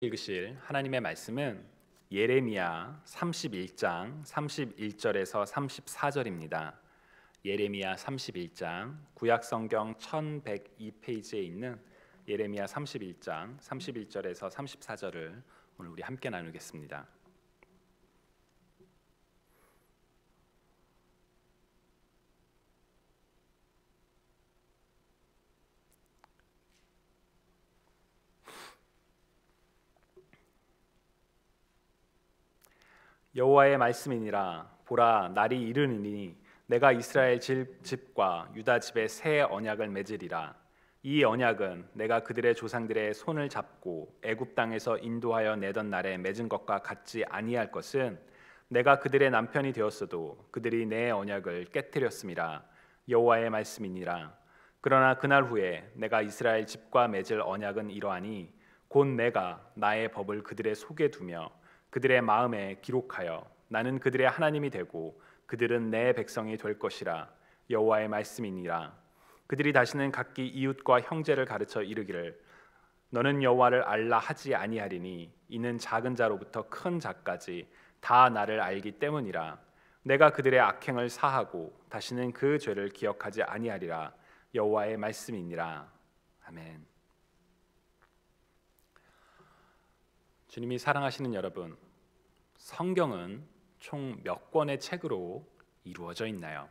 읽으실 하나님의 말씀은 예레미야 31장 31절에서 34절입니다. 예레미야 31장 구약성경 1102페이지에 있는 예레미야 31장 31절에서 34절을 오늘 우리 함께 나누겠습니다. 여호와의 말씀이니라. 보라, 날이 이르느니 내가 이스라엘 집과 유다 집에 새 언약을 맺으리라. 이 언약은 내가 그들의 조상들의 손을 잡고 애굽 땅에서 인도하여 내던 날에 맺은 것과 같지 아니할 것은 내가 그들의 남편이 되었어도 그들이 내 언약을 깨뜨렸음이라. 여호와의 말씀이니라. 그러나 그날 후에 내가 이스라엘 집과 맺을 언약은 이러하니 곧 내가 나의 법을 그들의 속에 두며 그들의 마음에 기록하여 나는 그들의 하나님이 되고 그들은 내 백성이 될 것이라. 여호와의 말씀이니라. 그들이 다시는 각기 이웃과 형제를 가르쳐 이르기를 너는 여호와를 알라 하지 아니하리니 이는 작은 자로부터 큰 자까지 다 나를 알기 때문이라. 내가 그들의 악행을 사하고 다시는 그 죄를 기억하지 아니하리라. 여호와의 말씀이니라. 아멘. 주님이 사랑하시는 여러분, 성경은 총 몇 권의 책으로 이루어져 있나요?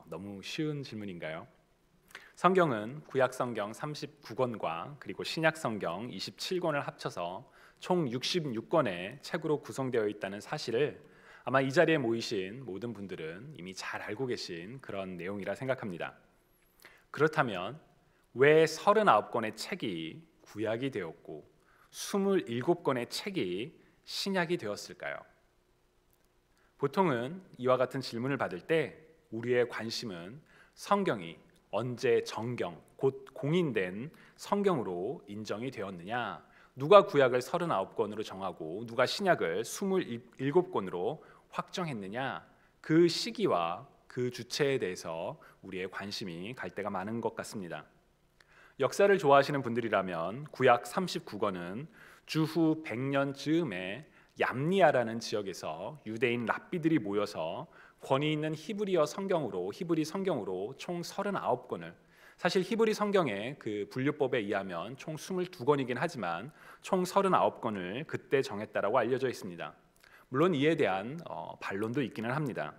너무 쉬운 질문인가요? 성경은 구약성경 39권과 그리고 신약성경 27권을 합쳐서 총 66권의 책으로 구성되어 있다는 사실을 아마 이 자리에 모이신 모든 분들은 이미 잘 알고 계신 그런 내용이라 생각합니다. 그렇다면 왜 39권의 책이 구약이 되었고 27권의 책이 신약이 되었을까요? 보통은 이와 같은 질문을 받을 때 우리의 관심은 성경이 언제 정경, 곧 공인된 성경으로 인정이 되었느냐, 누가 구약을 39권으로 정하고 누가 신약을 27권으로 확정했느냐, 그 시기와 그 주체에 대해서 우리의 관심이 갈 때가 많은 것 같습니다. 역사를 좋아하시는 분들이라면 구약 39권은 주후 100년 즈음에 얌니아라는 지역에서 유대인 랍비들이 모여서 권위 있는 히브리 성경으로 총 39권을, 사실 히브리 성경의 그 분류법에 의하면 총 22권이긴 하지만 총 39권을 그때 정했다라고 알려져 있습니다. 물론 이에 대한 반론도 있기는 합니다.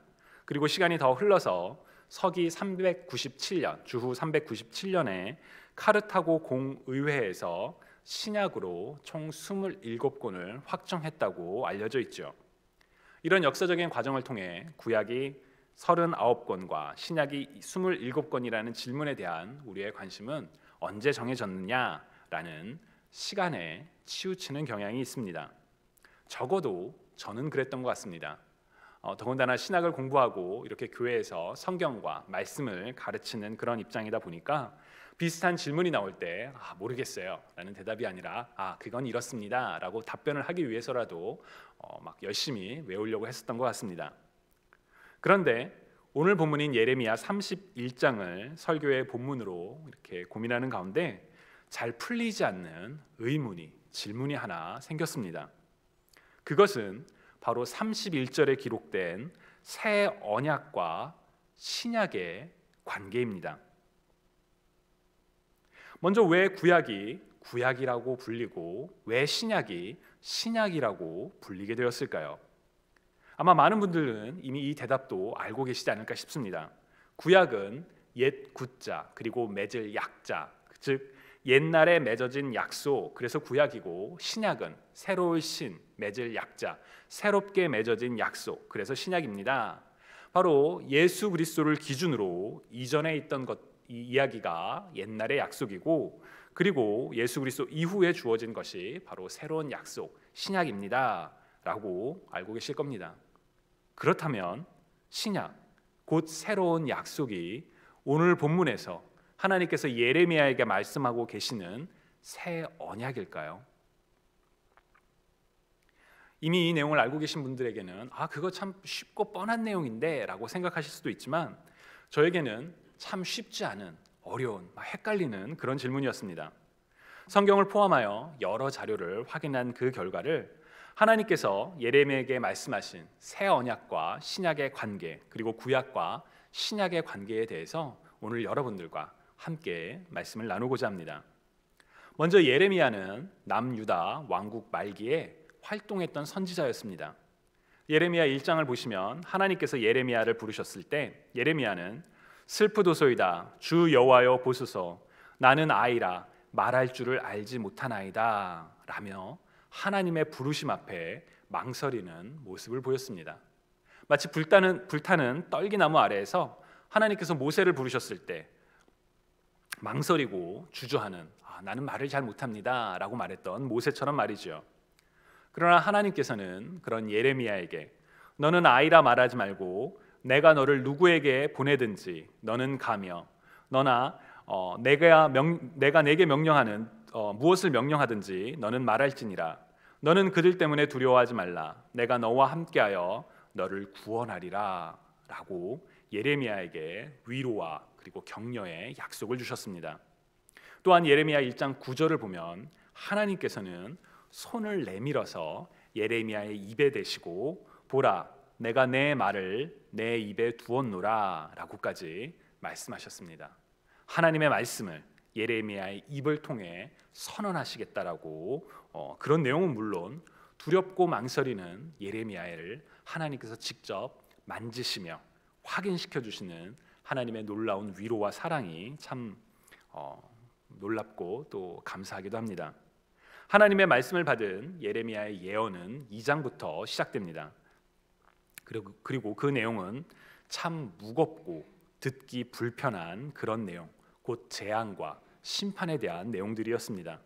그리고 시간이 더 흘러서 서기 397년, 주후 397년에 카르타고 공의회에서 신약으로 총 27권을 확정했다고 알려져 있죠. 이런 역사적인 과정을 통해 구약이 39권과 신약이 27권이라는 질문에 대한 우리의 관심은 언제 정해졌느냐라는 시간에 치우치는 경향이 있습니다. 적어도 저는 그랬던 것 같습니다. 더군다나 신학을 공부하고 이렇게 교회에서 성경과 말씀을 가르치는 그런 입장이다 보니까 비슷한 질문이 나올 때 모르겠어요 라는 대답이 아니라 그건 이렇습니다 라고 답변을 하기 위해서라도 막 열심히 외우려고 했었던 것 같습니다. 그런데 오늘 본문인 예레미야 31장을 설교의 본문으로 이렇게 고민하는 가운데 잘 풀리지 않는 질문이 하나 생겼습니다. 그것은 바로 31절에 기록된 새 언약과 신약의 관계입니다. 먼저 왜 구약이 구약이라고 불리고 왜 신약이 신약이라고 불리게 되었을까요? 아마 많은 분들은 이미 이 대답도 알고 계시지 않을까 싶습니다. 구약은 옛 굿자 그리고 맺을 약자, 즉 옛날에 맺어진 약속, 그래서 구약이고, 신약은 새로울 신, 맺을 약자, 새롭게 맺어진 약속, 그래서 신약입니다. 바로 예수 그리스도를 기준으로 이전에 있던 이 이야기가 옛날의 약속이고, 그리고 예수 그리스도 이후에 주어진 것이 바로 새로운 약속, 신약입니다 라고 알고 계실 겁니다. 그렇다면 신약, 곧 새로운 약속이 오늘 본문에서 하나님께서 예레미야에게 말씀하고 계시는 새 언약일까요? 이미 이 내용을 알고 계신 분들에게는 그거 참 쉽고 뻔한 내용인데 라고 생각하실 수도 있지만, 저에게는 참 쉽지 않은, 어려운, 헷갈리는 그런 질문이었습니다. 성경을 포함하여 여러 자료를 확인한 그 결과를 하나님께서 예레미야에게 말씀하신 새 언약과 신약의 관계, 그리고 구약과 신약의 관계에 대해서 오늘 여러분들과 함께 말씀을 나누고자 합니다. 먼저 예레미야는 남유다 왕국 말기에 활동했던 선지자였습니다. 예레미야 1장을 보시면 하나님께서 예레미야를 부르셨을 때 예레미야는 슬프도소이다 주 여호와여 보소서 나는 아이라 말할 줄을 알지 못하나이다 라며 하나님의 부르심 앞에 망설이는 모습을 보였습니다. 마치 불타는 떨기나무 아래에서 하나님께서 모세를 부르셨을 때 망설이고 주저하는 나는 말을 잘 못합니다 라고 말했던 모세처럼 말이죠. 그러나 하나님께서는 그런 예레미야에게 너는 아이라 말하지 말고 내가 너를 누구에게 보내든지 너는 가며 너나 내가 내게 명령하는 무엇을 명령하든지 너는 말할지니라. 너는 그들 때문에 두려워하지 말라. 내가 너와 함께하여 너를 구원하리라 라고 예레미야에게 위로와 그리고 격려의 약속을 주셨습니다. 또한 예레미야 1장 9절을 보면 하나님께서는 손을 내밀어서 예레미야의 입에 대시고 보라 내가 내 말을 내 입에 두었노라 라고까지 말씀하셨습니다. 하나님의 말씀을 예레미야의 입을 통해 선언하시겠다라고 그런 내용은 물론 두렵고 망설이는 예레미야를 하나님께서 직접 만지시며 확인시켜 주시는 하나님의 놀라운 위로와 사랑이 참 놀랍고 또 감사하기도 합니다. 하나님의 말씀을 받은 예레미야의 예언은 2장부터 시작됩니다. 그리고 그 내용은 참 무겁고 듣기 불편한 그런 내용, 곧 재앙과 심판에 대한 내용들이었습니다.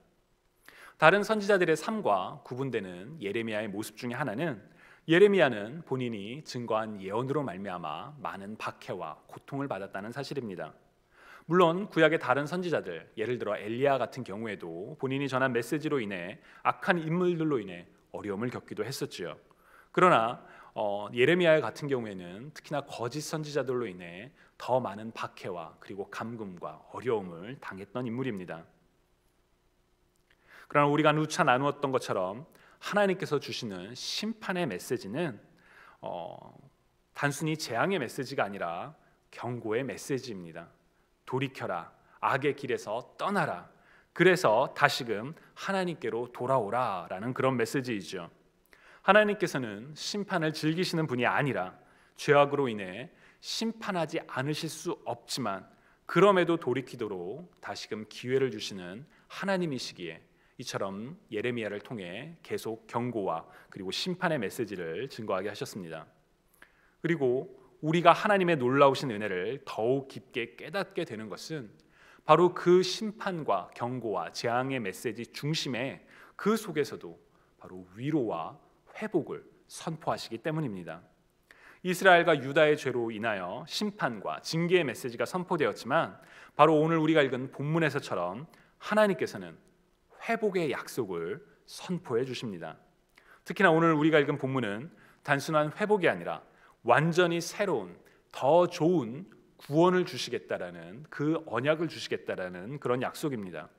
다른 선지자들의 삶과 구분되는 예레미야의 모습 중에 하나는 예레미야는 본인이 증거한 예언으로 말미암아 많은 박해와 고통을 받았다는 사실입니다. 물론 구약의 다른 선지자들, 예를 들어 엘리야 같은 경우에도 본인이 전한 메시지로 인해 악한 인물들로 인해 어려움을 겪기도 했었지요. 그러나 예레미야 같은 경우에는 특히나 거짓 선지자들로 인해 더 많은 박해와 그리고 감금과 어려움을 당했던 인물입니다. 그러나 우리가 누차 나누었던 것처럼 하나님께서 주시는 심판의 메시지는 단순히 재앙의 메시지가 아니라 경고의 메시지입니다. 돌이켜라, 악의 길에서 떠나라, 그래서 다시금 하나님께로 돌아오라 라는 그런 메시지이죠. 하나님께서는 심판을 즐기시는 분이 아니라 죄악으로 인해 심판하지 않으실 수 없지만 그럼에도 돌이키도록 다시금 기회를 주시는 하나님이시기에 이처럼 예레미야를 통해 계속 경고와 그리고 심판의 메시지를 증거하게 하셨습니다. 그리고 우리가 하나님의 놀라우신 은혜를 더욱 깊게 깨닫게 되는 것은 바로 그 심판과 경고와 재앙의 메시지 중심에 그 속에서도 바로 위로와 회복을 선포하시기 때문입니다. 이스라엘과 유다의 죄로 인하여 심판과 징계의 메시지가 선포되었지만 바로 오늘 우리가 읽은 본문에서처럼 하나님께서는 회복의 약속을 선포해 주십니다. 특히나 오늘 우리가 읽은 본문은 단순한 회복이 아니라 완전히 새로운 더 좋은 구원을 주시겠다라는 그 언약을 주시겠다라는 그런 약속입니다.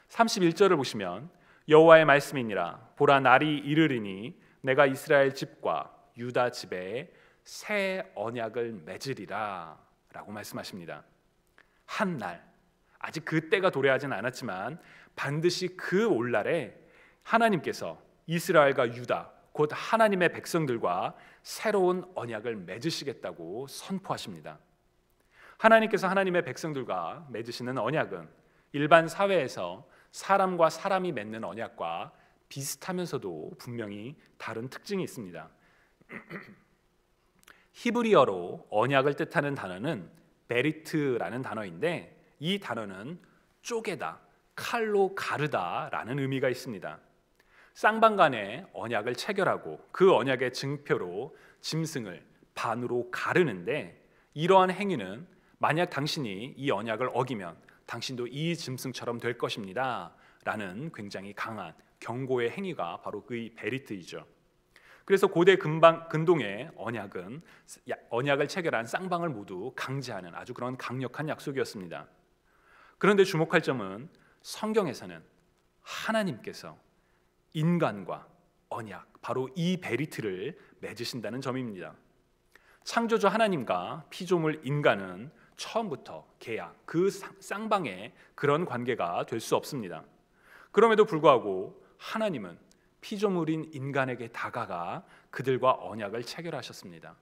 31절을 보시면 여호와의 말씀이니라 보라 날이 이르리니 내가 이스라엘 집과 유다 집에 새 언약을 맺으리라 라고 말씀하십니다. 한 날, 아직 그 때가 도래하진 않았지만 반드시 그 올날에 하나님께서 이스라엘과 유다 곧 하나님의 백성들과 새로운 언약을 맺으시겠다고 선포하십니다. 하나님께서 하나님의 백성들과 맺으시는 언약은 일반 사회에서 사람과 사람이 맺는 언약과 비슷하면서도 분명히 다른 특징이 있습니다. 히브리어로 언약을 뜻하는 단어는 베리트라는 단어인데 이 단어는 쪼개다, 칼로 가르다라는 의미가 있습니다. 쌍방간에 언약을 체결하고 그 언약의 증표로 짐승을 반으로 가르는데 이러한 행위는 만약 당신이 이 언약을 어기면 당신도 이 짐승처럼 될 것입니다 라는 굉장히 강한 경고의 행위가 바로 그 베리트이죠. 그래서 고대 근동의 언약은 언약을 체결한 쌍방을 모두 강제하는 아주 그런 강력한 약속이었습니다. 그런데 주목할 점은 성경에서는 하나님께서 인간과 언약, 바로 이 베리트를 맺으신다는 점입니다. 창조주 하나님과 피조물 인간은 처음부터 계약, 그 쌍방의 그런 관계가 될 수 없습니다. 그럼에도 불구하고 하나님은 피조물인 인간에게 다가가 그들과 언약을 체결하셨습니다.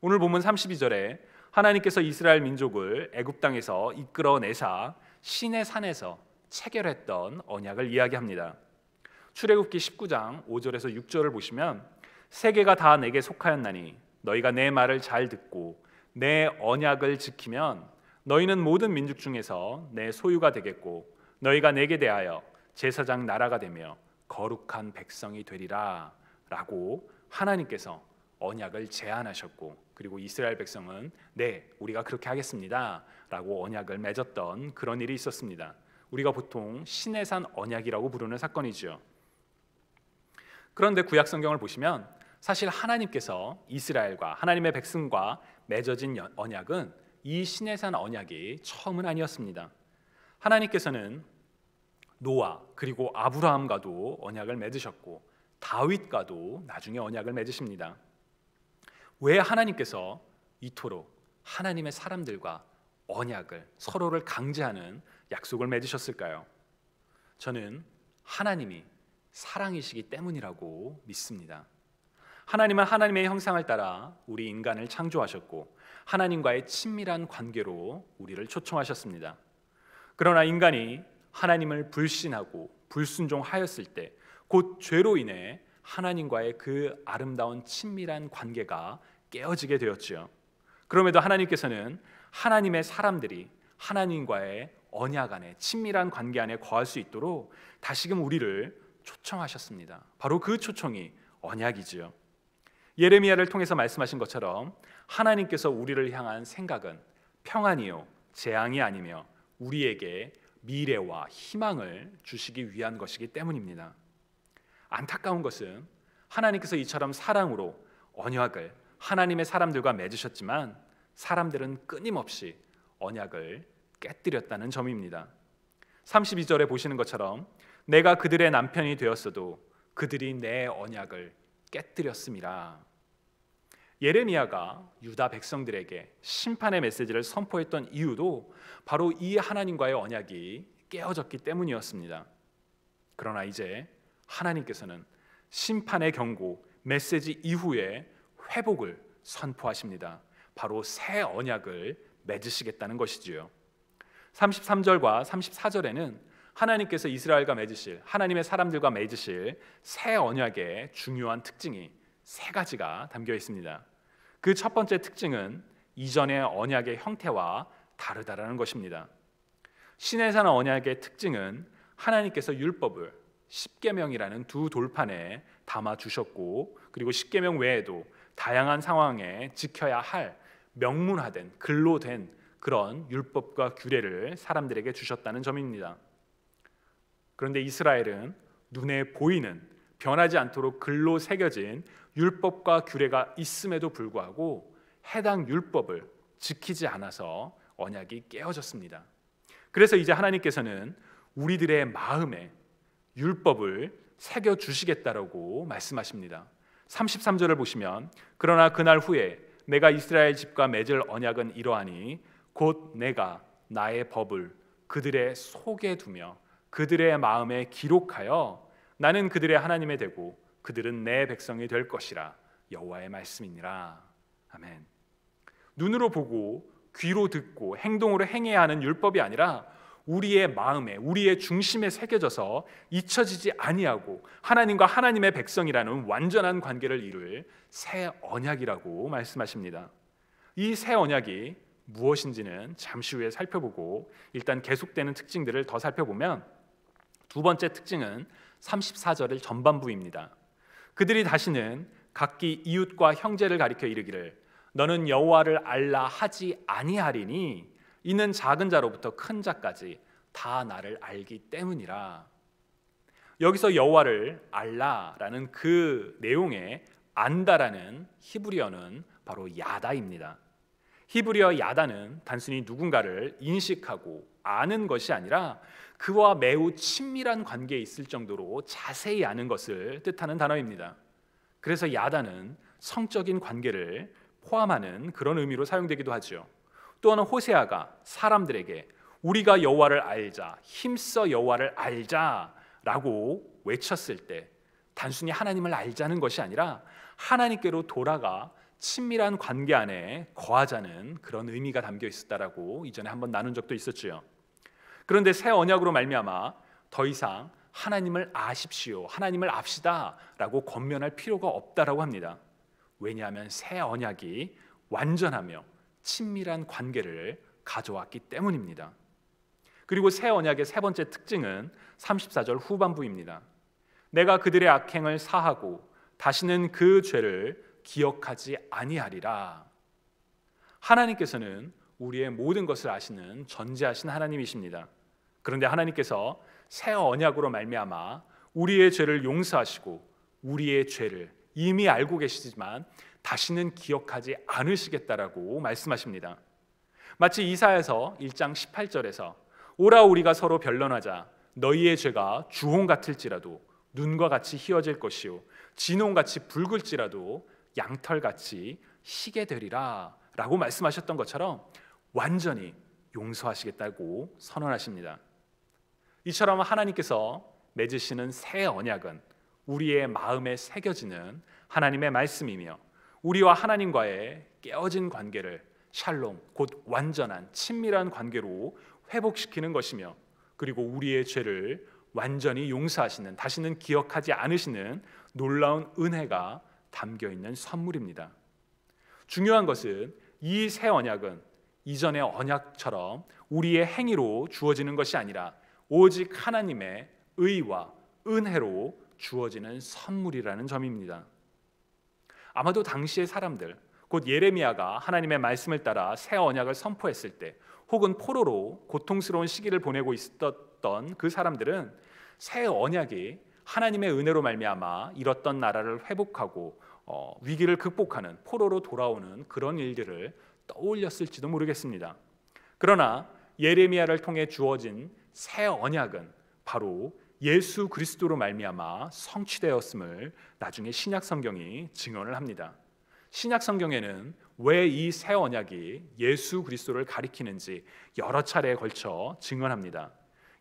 오늘 본문 32절에 하나님께서 이스라엘 민족을 애굽 땅에서 이끌어내사 시내 산에서 체결했던 언약을 이야기합니다. 출애굽기 19장 5절에서 6절을 보시면 세계가 다 내게 속하였나니 너희가 내 말을 잘 듣고 내 언약을 지키면 너희는 모든 민족 중에서 내 소유가 되겠고 너희가 내게 대하여 제사장 나라가 되며 거룩한 백성이 되리라 라고 하나님께서 언약을 제안하셨고, 그리고 이스라엘 백성은 네, 우리가 그렇게 하겠습니다 라고 언약을 맺었던 그런 일이 있었습니다. 우리가 보통 시내산 언약이라고 부르는 사건이죠. 그런데 구약 성경을 보시면 사실 하나님께서 이스라엘과 하나님의 백성과 맺어진 언약은 이 시내산 언약이 처음은 아니었습니다. 하나님께서는 노아 그리고 아브라함과도 언약을 맺으셨고 다윗과도 나중에 언약을 맺으십니다. 왜 하나님께서 이토록 하나님의 사람들과 언약을, 서로를 강제하는 약속을 맺으셨을까요? 저는 하나님이 사랑이시기 때문이라고 믿습니다. 하나님은 하나님의 형상을 따라 우리 인간을 창조하셨고 하나님과의 친밀한 관계로 우리를 초청하셨습니다. 그러나 인간이 하나님을 불신하고 불순종하였을 때 곧 죄로 인해 하나님과의 그 아름다운 친밀한 관계가 깨어지게 되었지요. 그럼에도 하나님께서는 하나님의 사람들이 하나님과의 언약 안에, 친밀한 관계 안에 거할 수 있도록 다시금 우리를 초청하셨습니다. 바로 그 초청이 언약이지요. 예레미야를 통해서 말씀하신 것처럼 하나님께서 우리를 향한 생각은 평안이요 재앙이 아니며 우리에게 미래와 희망을 주시기 위한 것이기 때문입니다. 안타까운 것은 하나님께서 이처럼 사랑으로 언약을 하나님의 사람들과 맺으셨지만 사람들은 끊임없이 언약을 깨뜨렸다는 점입니다. 32절에 보시는 것처럼 내가 그들의 남편이 되었어도 그들이 내 언약을 깨뜨렸음이라. 예레미야가 유다 백성들에게 심판의 메시지를 선포했던 이유도 바로 이 하나님과의 언약이 깨어졌기 때문이었습니다. 그러나 이제 하나님께서는 심판의 경고, 메시지 이후에 회복을 선포하십니다. 바로 새 언약을 맺으시겠다는 것이지요. 33절과 34절에는 하나님께서 이스라엘과 맺으실, 하나님의 사람들과 맺으실 새 언약의 중요한 특징이 세 가지가 담겨 있습니다. 그 첫 번째 특징은 이전의 언약의 형태와 다르다라는 것입니다. 시내산 언약의 특징은 하나님께서 율법을 십계명이라는 두 돌판에 담아 주셨고, 그리고 십계명 외에도 다양한 상황에 지켜야 할 명문화된, 글로 된 그런 율법과 규례를 사람들에게 주셨다는 점입니다. 그런데 이스라엘은 눈에 보이는, 변하지 않도록 글로 새겨진 율법과 규례가 있음에도 불구하고 해당 율법을 지키지 않아서 언약이 깨어졌습니다. 그래서 이제 하나님께서는 우리들의 마음에 율법을 새겨주시겠다라고 말씀하십니다. 33절을 보시면 그러나 그날 후에 내가 이스라엘 집과 맺을 언약은 이러하니 곧 내가 나의 법을 그들의 속에 두며 그들의 마음에 기록하여 나는 그들의 하나님이 되고 그들은 내 백성이 될 것이라 여호와의 말씀이니라. 아멘. 눈으로 보고 귀로 듣고 행동으로 행해야 하는 율법이 아니라 우리의 마음에, 우리의 중심에 새겨져서 잊혀지지 아니하고 하나님과 하나님의 백성이라는 완전한 관계를 이룰 새 언약이라고 말씀하십니다. 이 새 언약이 무엇인지는 잠시 후에 살펴보고 일단 계속되는 특징들을 더 살펴보면 두 번째 특징은 34절의 전반부입니다. 그들이 다시는 각기 이웃과 형제를 가리켜 이르기를 너는 여호와를 알라 하지 아니하리니 이는 작은 자로부터 큰 자까지 다 나를 알기 때문이라. 여기서 여호와를 알라라는 그 내용에 안다라는 히브리어는 바로 야다입니다. 히브리어 야다는 단순히 누군가를 인식하고 아는 것이 아니라 그와 매우 친밀한 관계에 있을 정도로 자세히 아는 것을 뜻하는 단어입니다. 그래서 야단은 성적인 관계를 포함하는 그런 의미로 사용되기도 하죠. 또한 호세아가 사람들에게 우리가 여호와를 알자, 힘써 여호와를 알자라고 외쳤을 때 단순히 하나님을 알자는 것이 아니라 하나님께로 돌아가 친밀한 관계 안에 거하자는 그런 의미가 담겨 있었다라고 이전에 한번 나눈 적도 있었죠. 그런데 새 언약으로 말미암아 더 이상 하나님을 아십시오, 하나님을 압시다라고 권면할 필요가 없다라고 합니다. 왜냐하면 새 언약이 완전하며 친밀한 관계를 가져왔기 때문입니다. 그리고 새 언약의 세 번째 특징은 34절 후반부입니다. 내가 그들의 악행을 사하고 다시는 그 죄를 기억하지 아니하리라. 하나님께서는 우리의 모든 것을 아시는 전지하신 하나님이십니다. 그런데 하나님께서 새 언약으로 말미암아 우리의 죄를 용서하시고 우리의 죄를 이미 알고 계시지만 다시는 기억하지 않으시겠다라고 말씀하십니다. 마치 이사야서 1장 18절에서 오라 우리가 서로 변론하자 너희의 죄가 주홍 같을지라도 눈과 같이 희어질 것이요 진홍같이 붉을지라도 양털같이 희게 되리라 라고 말씀하셨던 것처럼 완전히 용서하시겠다고 선언하십니다. 이처럼 하나님께서 맺으시는 새 언약은 우리의 마음에 새겨지는 하나님의 말씀이며 우리와 하나님과의 깨어진 관계를 샬롬, 곧 완전한 친밀한 관계로 회복시키는 것이며 그리고 우리의 죄를 완전히 용서하시는, 다시는 기억하지 않으시는 놀라운 은혜가 담겨있는 선물입니다. 중요한 것은 이 새 언약은 이전의 언약처럼 우리의 행위로 주어지는 것이 아니라 오직 하나님의 의와 은혜로 주어지는 선물이라는 점입니다. 아마도 당시의 사람들, 곧 예레미야가 하나님의 말씀을 따라 새 언약을 선포했을 때 혹은 포로로 고통스러운 시기를 보내고 있었던 그 사람들은 새 언약이 하나님의 은혜로 말미암아 잃었던 나라를 회복하고 위기를 극복하는, 포로로 돌아오는 그런 일들을 떠올렸을지도 모르겠습니다. 그러나 예레미야를 통해 주어진 새 언약은 바로 예수 그리스도로 말미암아 성취되었음을 나중에 신약 성경이 증언을 합니다. 신약 성경에는 왜 이 새 언약이 예수 그리스도를 가리키는지 여러 차례에 걸쳐 증언합니다.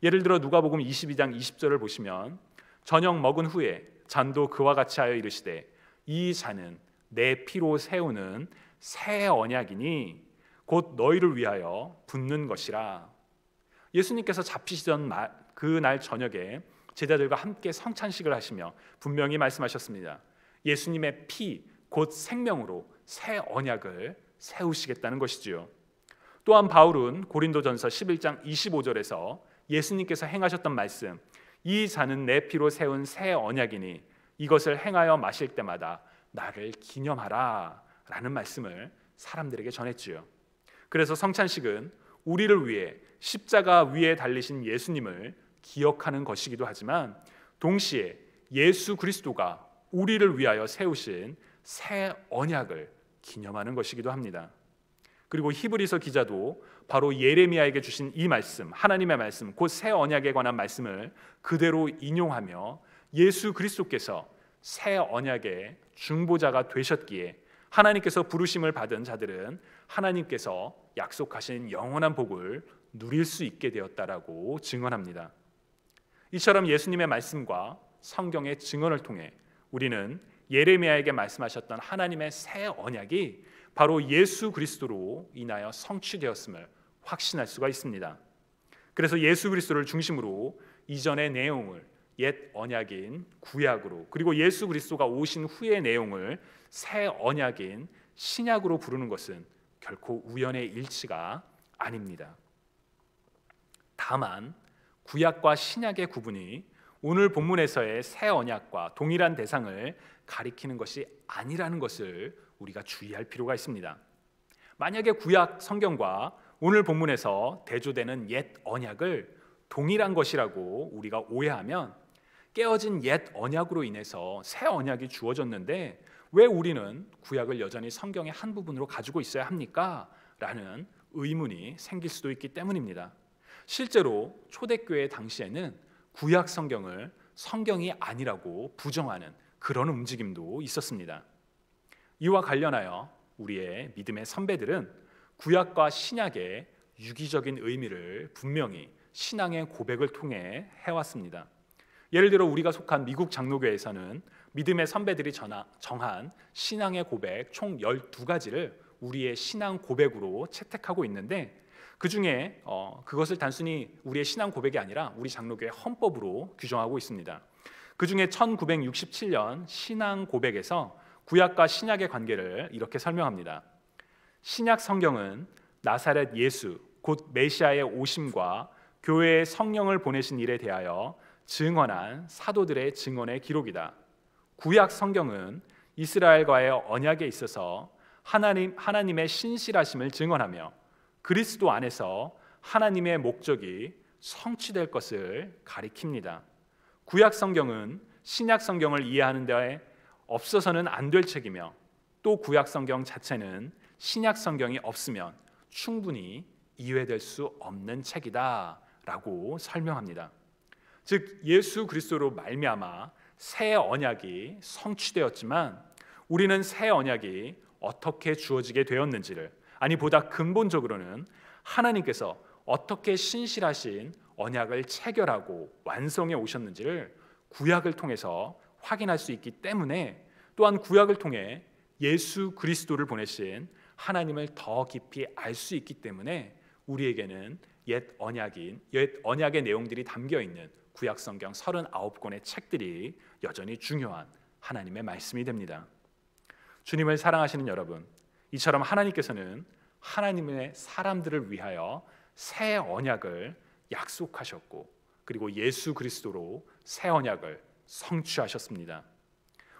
예를 들어 누가복음 22장 20절을 보시면 저녁 먹은 후에 잔도 그와 같이 하여 이르시되 이 잔은 내 피로 세우는 새 언약이니 곧 너희를 위하여 붓는 것이라. 예수님께서 잡히시던 그날 저녁에 제자들과 함께 성찬식을 하시며 분명히 말씀하셨습니다. 예수님의 피, 곧 생명으로 새 언약을 세우시겠다는 것이지요. 또한 바울은 고린도전서 11장 25절에서 예수님께서 행하셨던 말씀, 이 잔은 내 피로 세운 새 언약이니 이것을 행하여 마실 때마다 나를 기념하라 라는 말씀을 사람들에게 전했지요. 그래서 성찬식은 우리를 위해 십자가 위에 달리신 예수님을 기억하는 것이기도 하지만 동시에 예수 그리스도가 우리를 위하여 세우신 새 언약을 기념하는 것이기도 합니다. 그리고 히브리서 기자도 바로 예레미야에게 주신 이 말씀, 하나님의 말씀, 곧 새 언약에 관한 말씀을 그대로 인용하며 예수 그리스도께서 새 언약의 중보자가 되셨기에 하나님께서 부르심을 받은 자들은 하나님께서 약속하신 영원한 복을 누릴 수 있게 되었다라고 증언합니다. 이처럼 예수님의 말씀과 성경의 증언을 통해 우리는 예레미야에게 말씀하셨던 하나님의 새 언약이 바로 예수 그리스도로 인하여 성취되었음을 확신할 수가 있습니다. 그래서 예수 그리스도를 중심으로 이전의 내용을 옛 언약인 구약으로, 그리고 예수 그리스도가 오신 후의 내용을 새 언약인 신약으로 부르는 것은 결코 우연의 일치가 아닙니다. 다만 구약과 신약의 구분이 오늘 본문에서의 새 언약과 동일한 대상을 가리키는 것이 아니라는 것을 우리가 주의할 필요가 있습니다. 만약에 구약 성경과 오늘 본문에서 대조되는 옛 언약을 동일한 것이라고 우리가 오해하면 깨어진 옛 언약으로 인해서 새 언약이 주어졌는데 왜 우리는 구약을 여전히 성경의 한 부분으로 가지고 있어야 합니까? 라는 의문이 생길 수도 있기 때문입니다. 실제로 초대교회 당시에는 구약 성경을 성경이 아니라고 부정하는 그런 움직임도 있었습니다. 이와 관련하여 우리의 믿음의 선배들은 구약과 신약의 유기적인 의미를 분명히 신앙의 고백을 통해 해왔습니다. 예를 들어 우리가 속한 미국 장로교에서는 믿음의 선배들이 정한 신앙의 고백 총 12가지를 우리의 신앙 고백으로 채택하고 있는데, 그 중에 그것을 단순히 우리의 신앙 고백이 아니라 우리 장로교의 헌법으로 규정하고 있습니다. 그 중에 1967년 신앙 고백에서 구약과 신약의 관계를 이렇게 설명합니다. 신약 성경은 나사렛 예수 곧 메시아의 오심과 교회에 성령을 보내신 일에 대하여 증언한 사도들의 증언의 기록이다. 구약 성경은 이스라엘과의 언약에 있어서 하나님의 신실하심을 증언하며 그리스도 안에서 하나님의 목적이 성취될 것을 가리킵니다. 구약 성경은 신약 성경을 이해하는 데 없어서는 안 될 책이며, 또 구약 성경 자체는 신약 성경이 없으면 충분히 이해될 수 없는 책이다 라고 설명합니다. 즉 예수 그리스도로 말미암아 새 언약이 성취되었지만 우리는 새 언약이 어떻게 주어지게 되었는지를, 아니 보다 근본적으로는 하나님께서 어떻게 신실하신 언약을 체결하고 완성해 오셨는지를 구약을 통해서 확인할 수 있기 때문에, 또한 구약을 통해 예수 그리스도를 보내신 하나님을 더 깊이 알 수 있기 때문에 우리에게는 옛 언약의 내용들이 담겨 있는 구약 성경 39권의 책들이 여전히 중요한 하나님의 말씀이 됩니다. 주님을 사랑하시는 여러분, 이처럼 하나님께서는 하나님의 사람들을 위하여 새 언약을 약속하셨고, 그리고 예수 그리스도로 새 언약을 성취하셨습니다.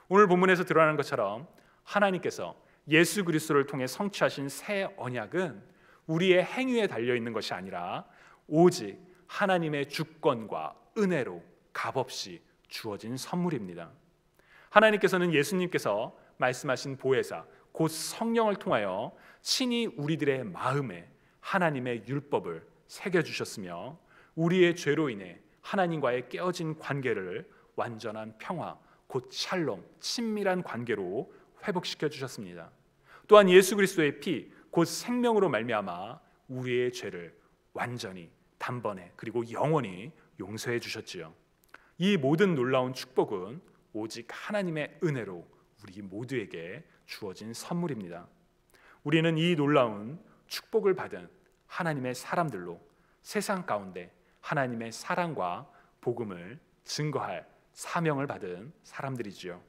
오늘 본문에서 드러나는 것처럼 하나님께서 예수 그리스도를 통해 성취하신 새 언약은 우리의 행위에 달려 있는 것이 아니라 오직 하나님의 주권과 은혜로 값없이 주어진 선물입니다. 하나님께서는 예수님께서 말씀하신 보혜사 곧 성령을 통하여 친히 우리들의 마음에 하나님의 율법을 새겨주셨으며, 우리의 죄로 인해 하나님과의 깨어진 관계를 완전한 평화 곧 샬롬 친밀한 관계로 회복시켜 주셨습니다. 또한 예수 그리스도의 피 곧 생명으로 말미암아 우리의 죄를 완전히 단번에 그리고 영원히 용서해 주셨지요. 이 모든 놀라운 축복은 오직 하나님의 은혜로 우리 모두에게 주어진 선물입니다. 우리는 이 놀라운 축복을 받은 하나님의 사람들로 세상 가운데 하나님의 사랑과 복음을 증거할 사명을 받은 사람들이지요.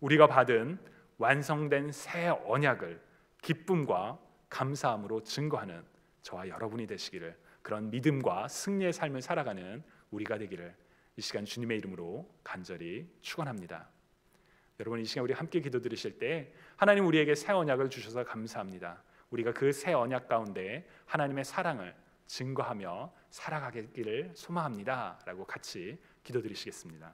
우리가 받은 완성된 새 언약을 기쁨과 감사함으로 증거하는 저와 여러분이 되시기를, 그런 믿음과 승리의 삶을 살아가는 우리가 되기를 이 시간 주님의 이름으로 간절히 축원합니다. 여러분, 이 시간 우리 함께 기도드리실 때 하나님 우리에게 새 언약을 주셔서 감사합니다. 우리가 그 새 언약 가운데 하나님의 사랑을 증거하며 살아가기를 소망합니다 라고 같이 기도드리시겠습니다.